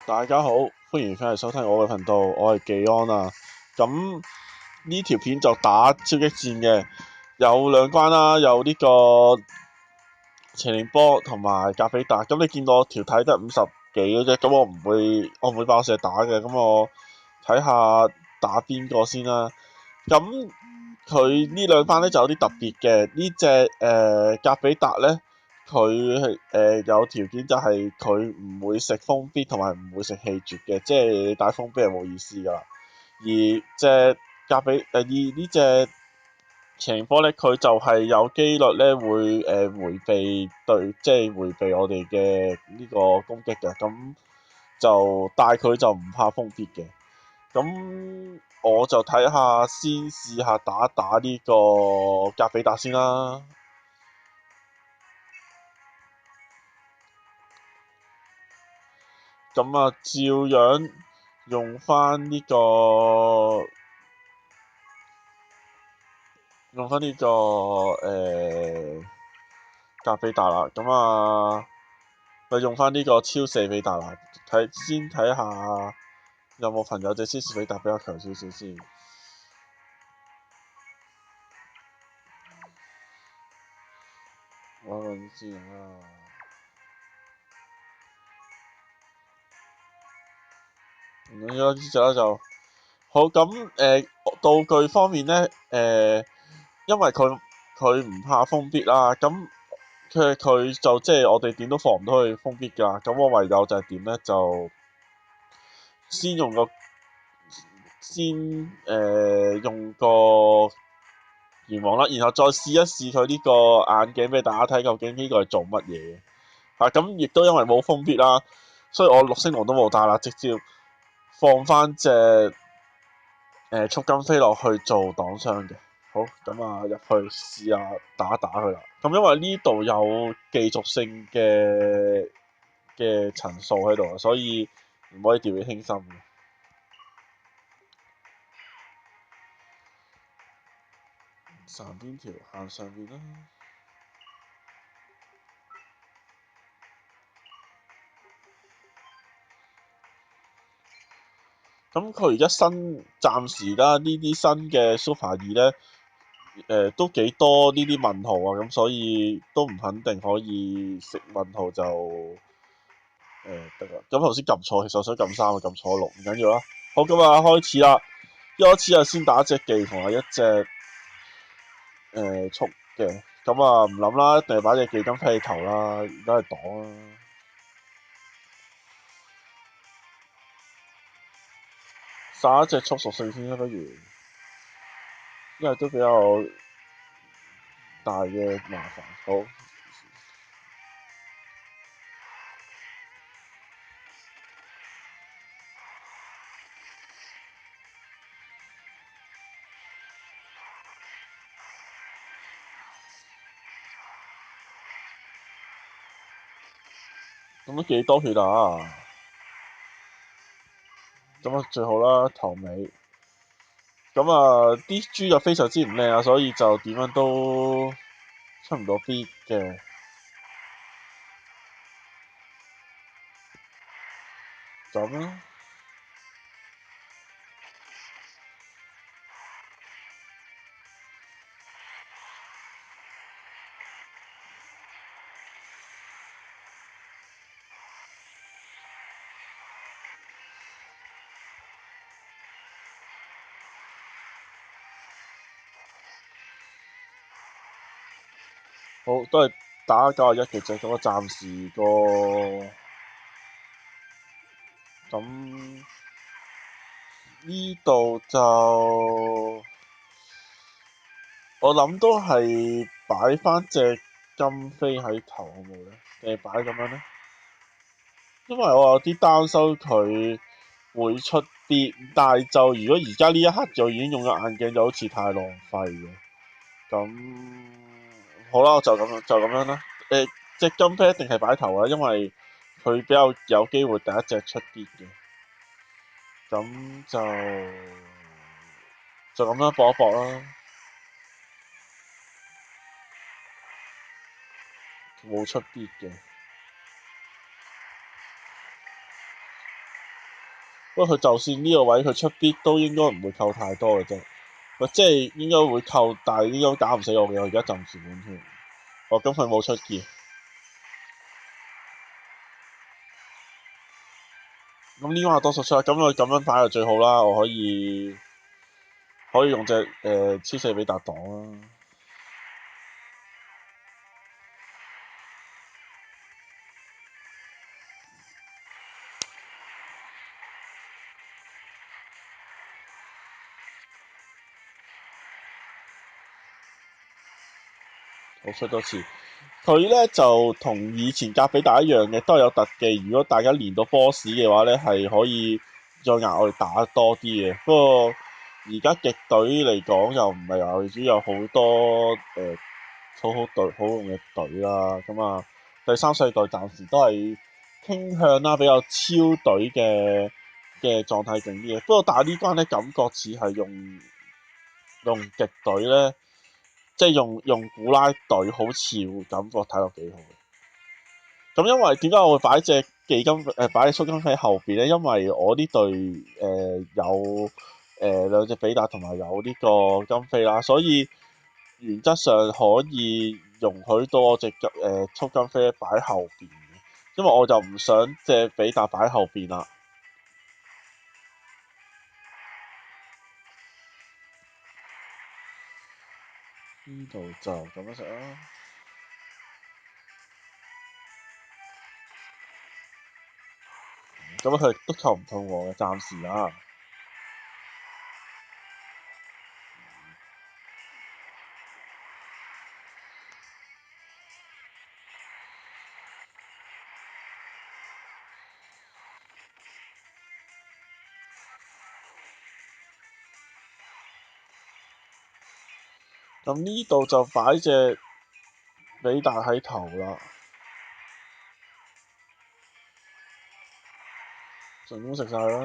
大家好，歡迎翻嚟收聽我嘅頻道，我係技安啊。咁呢條片就打超擊戰嘅，有兩關啦，有呢個邪靈波同埋格比達。咁你見到我條體得50幾嘅啫，咁我唔會爆射打嘅。咁我睇下打邊個先啦。咁佢呢兩關咧就有啲特別嘅，呢隻格比達咧。佢係有條件就係佢唔會食封必同埋唔會食氣絕嘅，即係你打封必係冇意思㗎啦。而隻呢隻邪靈波咧，佢就係有機率咧會迴避即係迴避我哋嘅呢個攻擊嘅，咁但係佢就唔怕封必嘅。咁我就睇下先試下打一打呢個格比達先啦。咁啊，照樣用翻呢個格比達啦。咁啊，咪用翻呢個超四比達啦。先睇下有冇朋友隻超四比達比較強少少先。我揾先啦。咁呢隻咧就好。咁道具方面咧，因為佢唔怕封必啦，咁佢就即係我哋點都放唔到去封必㗎。咁我唯有就係點咧，就先用個願望啦，然後再試一試佢呢個眼鏡俾大家睇，究竟呢個係做乜嘢嘅。咁亦都因為冇封必啦，所以我六星龍都冇帶啦，直接放翻隻速金飛落去做擋傷嘅。好，咁啊入去試下打一打佢啦。咁因為呢度有繼續性嘅層數喺度，所以唔可以掉以輕心嘅。行邊條？行上邊啦。咁佢而家暫時啦，呢啲新嘅 Super 2咧，都幾多呢啲問號啊，咁所以都唔肯定可以食問號就得啦。咁頭先撳錯，其實我想撳3啊，撳錯6，唔緊要啦。好，咁啊開始啦，一開始啊先打一隻技同埋一隻速嘅，咁啊唔諗啦，一定係擺隻技金飛頭啦，而家係擋啦。殺一隻速屬性先啦，不如，因為都比較大嘅麻煩。好。咁都幾多血啊！咁啊最好啦，頭尾。咁啊啲豬就非常之唔靚啊，所以就點樣都出唔到 bid 嘅。就咁啦。好，都係打91嘅啫，咁我暫時咁呢度就我諗都係擺翻隻金飛喺頭好冇咧，定係擺咁樣咧？因為我有啲擔心佢會出啲，但係就如果而家呢一刻就已經用咗眼鏡，就好似太浪費嘅。咁好啦，我就咁樣啦。隻金飛一定係擺頭啊，因為佢比較有機會第一隻出啲嘅。咁就咁啦，搏一搏啦。冇出啲嘅。不過佢就算呢個位佢出必都應該唔會扣太多嘅啫。即係應該會扣，但係應該打唔死我嘅。我而家暫時滿血。哦，咁佢冇出劍。咁呢關係多數出，咁佢咁樣擺就最好啦。我可以用隻超四比達擋啦。我出多次。佢咧就同以前格比達一樣嘅，都係有特技。如果大家連到 boss 嘅話咧，係可以再額外打多啲嘅。不過而家極隊嚟講又唔係話主要有好多好用嘅隊啦。咁啊，第三世代暫時都係傾向啦，比較超隊嘅狀態勁啲嘅。不過但係呢關咧感覺似係用極隊咧。即係用古拉隊，好似會感覺睇落幾好嘅。咁因為點解我會擺隻技金擺隻蘇金喺後邊咧？因為我呢隊有兩隻比達同埋有呢個金飛啦，所以原則上可以容許到我隻蘇金飛擺喺後邊嘅，因為我就唔想隻比達擺喺後邊啦。呢度就咁樣食啦。咁佢都扣唔到我嘅，暫時啦。咁呢度就擺隻比達喺頭啦，盡管食晒啦，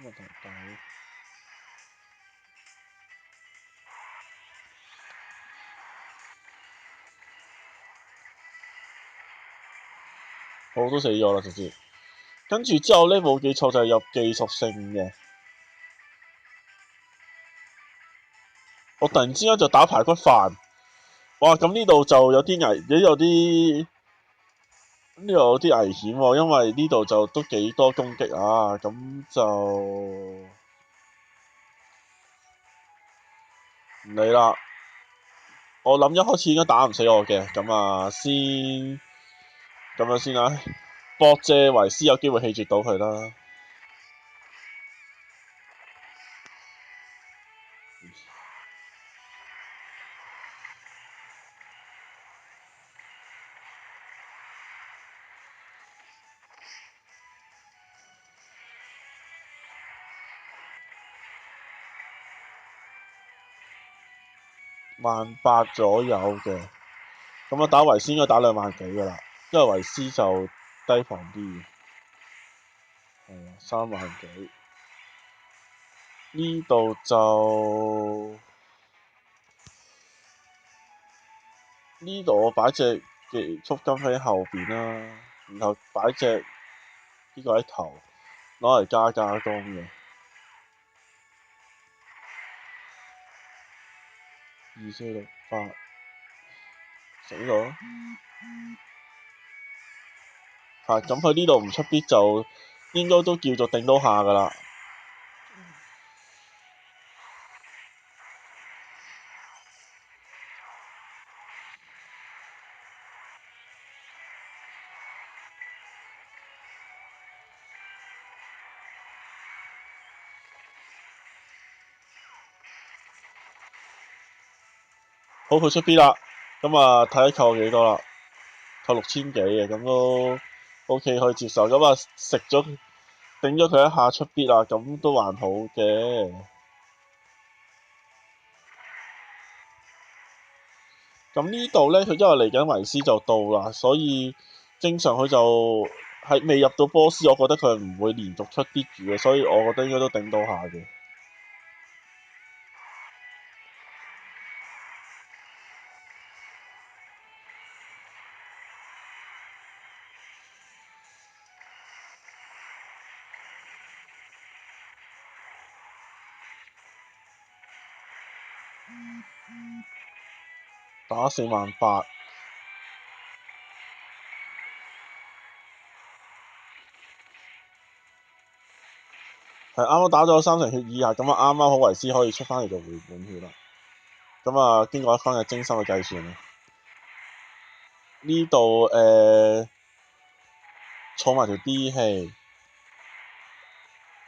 咁啊大好都死咗啦直接。跟住之後咧冇記錯就係入技屬性嘅。我突然之間就打排骨飯，哇！咁呢度就有啲呢度有啲危險喎，因為呢度就都幾多攻擊啊，咁就唔理啦。我諗一開始應該打唔死我嘅，咁啊先咁樣先啦，博謝維斯有機會棄絕到佢啦。18,000左右嘅，咁啊打維斯應該打2萬幾㗎啦，因為維斯就低防啲嘅，係啊3萬幾。呢度我擺隻極速金喺後邊啦，然後擺隻呢個喺頭，攞嚟加攻嘅。2、4、6、8，死咗。係咁，佢呢度唔出必就應該都叫做頂到下㗎啦。好，佢出必啦，咁啊睇下扣幾多啦，扣6000幾嘅，咁都 OK 可以接受。咁啊食咗頂咗佢一下出必啦，咁都還好嘅。咁呢度咧，佢因為嚟緊維斯就到啦，所以正常佢就係未入到波斯，我覺得佢唔會連續出必住嘅，所以我覺得應該都頂到下嘅。打48000，係啱啱打咗3成血以下，咁啊啱啱好維斯可以出翻嚟做回本血啦。咁啊經過一番嘅精心嘅計算啊，呢度儲埋條 D 氣，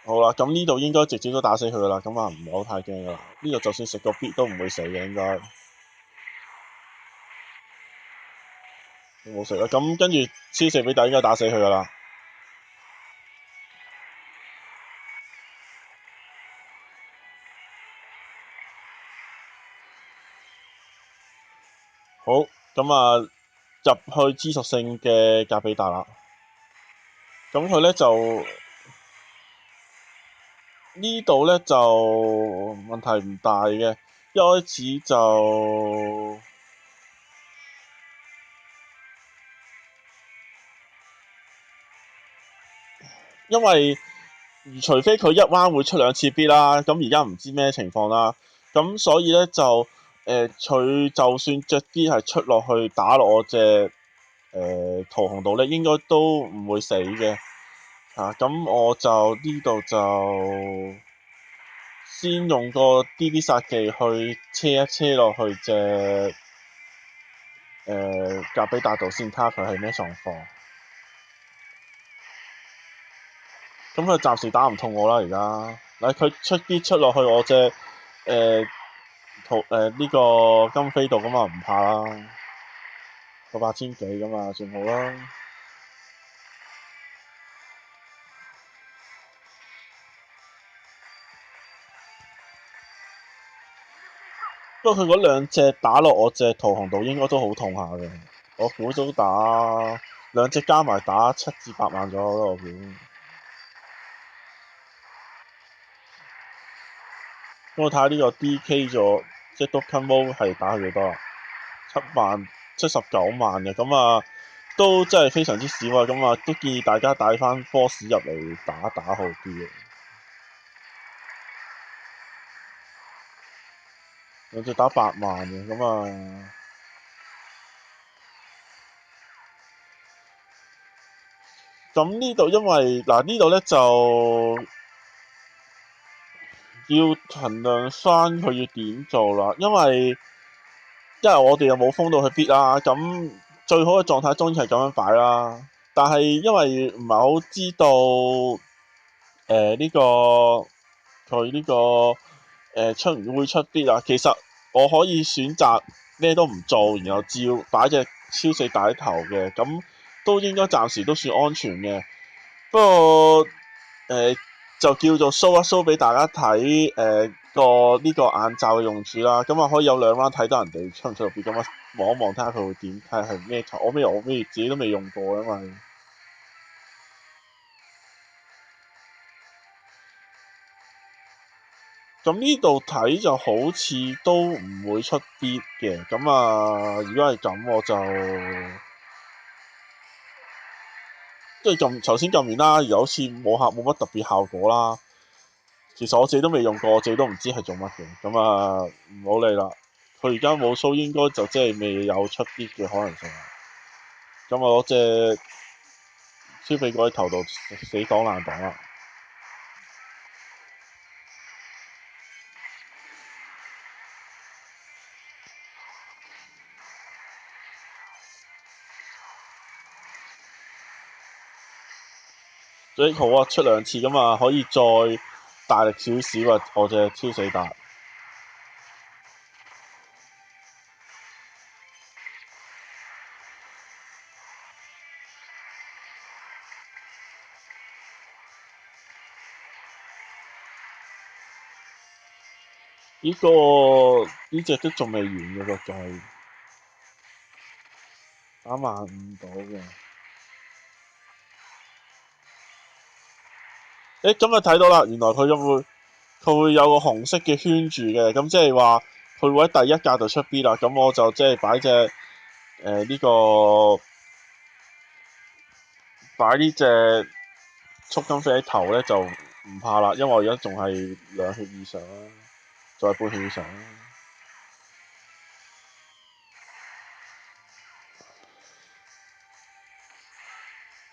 好啦，咁呢度應該直接都打死佢噶啦，咁啊唔好太驚噶啦。呢度就算食個 beat 都唔會死嘅應該。冇食啦，咁跟住超4比特應該打死佢噶啦。好，咁啊入去支屬性嘅格比達啦。咁佢咧就呢度咧就問題唔大嘅，一開始就因為除非佢一彎會出2次 beat 啦，咁而家唔知咩情況啦，咁所以咧就佢就算隻 beat 係出落去打落我隻屠洪度咧，應該都唔會死嘅。咁我就呢度就先用個 D.B 殺技去車一車落去隻格比達度先，睇下佢係咩狀況。咁佢暫時打唔痛我啦，而家嗱佢出啲出落去我隻呢個金飛度咁啊唔怕啦，個8000幾咁啊算好啦。不過佢嗰兩隻打落我隻屠洪度應該都好痛下嘅，我估都打兩隻加埋打7至8萬咗咯，我估。咁我睇下呢個 D.K 咗，即係 Dokkan Mode 係打佢幾多啊？79萬嘅，咁啊都真係非常之少啊！咁啊都建議大家帶翻 boss 入嚟打好啲嘅。兩隻打8萬嘅，咁啊咁呢度因為嗱呢度咧就要衡量翻佢要點做啦，因為我哋又冇封到去 beat 啦，咁最好嘅狀態當然係咁樣擺啦。但係因為唔係好知道呢個佢呢個會出 beat 啊，其實我可以選擇咩都唔做，然後照擺隻超4大頭嘅，咁都應該暫時都算安全嘅。不過就叫做 show 一 show 俾大家睇呢個眼罩嘅用處啦，咁啊可以有2 round 睇到人哋出唔出到 beat，咁啊望一望睇下佢會點，睇下係咩頭。我自己都未用過，因為咁呢度睇就好似都唔會出 beat 嘅，咁啊如果係咁我就即係頭先撳完啦，而好似冇乜特別效果啦。其實我自己都未用過，我自己都唔知係做乜嘅，咁啊唔好理啦。佢而家冇 show，應該就即係未有出 beat 嘅可能性。咁我攞隻超飛過喺頭度死擋爛擋啦。所以好啊，出2次㗎嘛，可以再大力少少啊！我隻超4達。呢隻都仲未完嘅喎，仲係打15000到嘅。咁啊睇到啦，原來佢會有個紅色嘅圈住嘅，咁即係話佢會喺第一格度出 B 啦。咁我就即係擺隻呢個擺呢隻速金飛喺頭咧就唔怕啦，因為我而家仲係2血以上啦，仲係半血以上啦。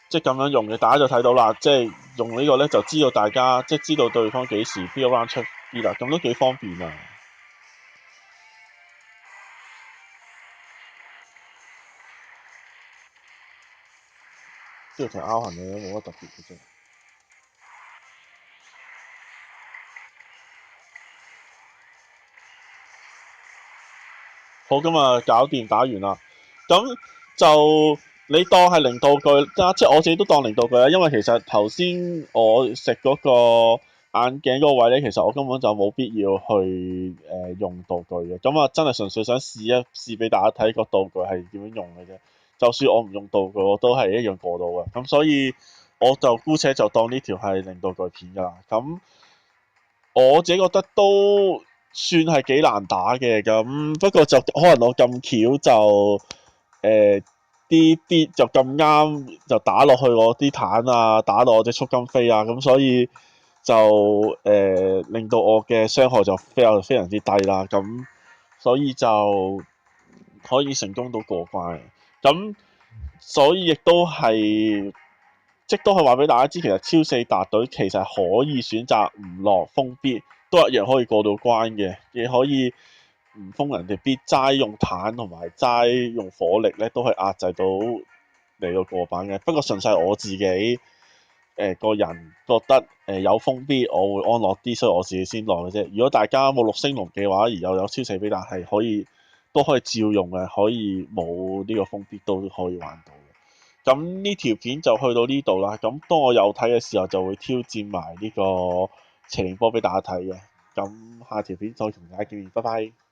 即係咁樣用嘅，大家就睇到啦。即係用呢個咧，就知道大家即係知道對方幾時邊一 round 出 B 啦，咁都幾方便啊！呢條其實拗痕嘅冇乜特別嘅啫。好，咁啊搞掂打完啦。咁就你當係零道具啦，即係我自己都當零道具啦。因為其實頭先我食嗰個眼鏡嗰個位咧，其實我根本就冇必要去用道具嘅。咁啊，真係純粹想試一試俾大家睇個道具係點樣用嘅啫。就算我唔用道具，我都係一樣過到嘅。咁所以我就姑且就當呢條係零道具片㗎啦。咁我自己覺得都算係幾難打嘅，咁不過就可能我咁巧就啲就咁啱就打落去我啲彈啊，打到我隻速金飛啊，咁所以就令到我嘅傷害就非常之低啦，咁所以就可以成功到過關。咁所以亦都係即都係話俾大家知，其實超四達隊其實可以選擇唔落封 B，都一樣可以過到關嘅。亦可以唔封人哋 B，齋用彈同埋齋用火力咧，都係壓制到嚟到過版嘅。不過純粹係我自己個人覺得有封 B，我會安樂啲，所以我自己先落嘅啫。如果大家冇六星龍嘅話，而又有超四 B，但係都可以照用嘅，可以冇呢個封 B 都可以玩到嘅。咁呢條片就去到呢度啦。咁當我有睇嘅時候，就會挑戰埋呢個邪靈波俾大家睇嘅。咁下條片再同大家見面，拜拜。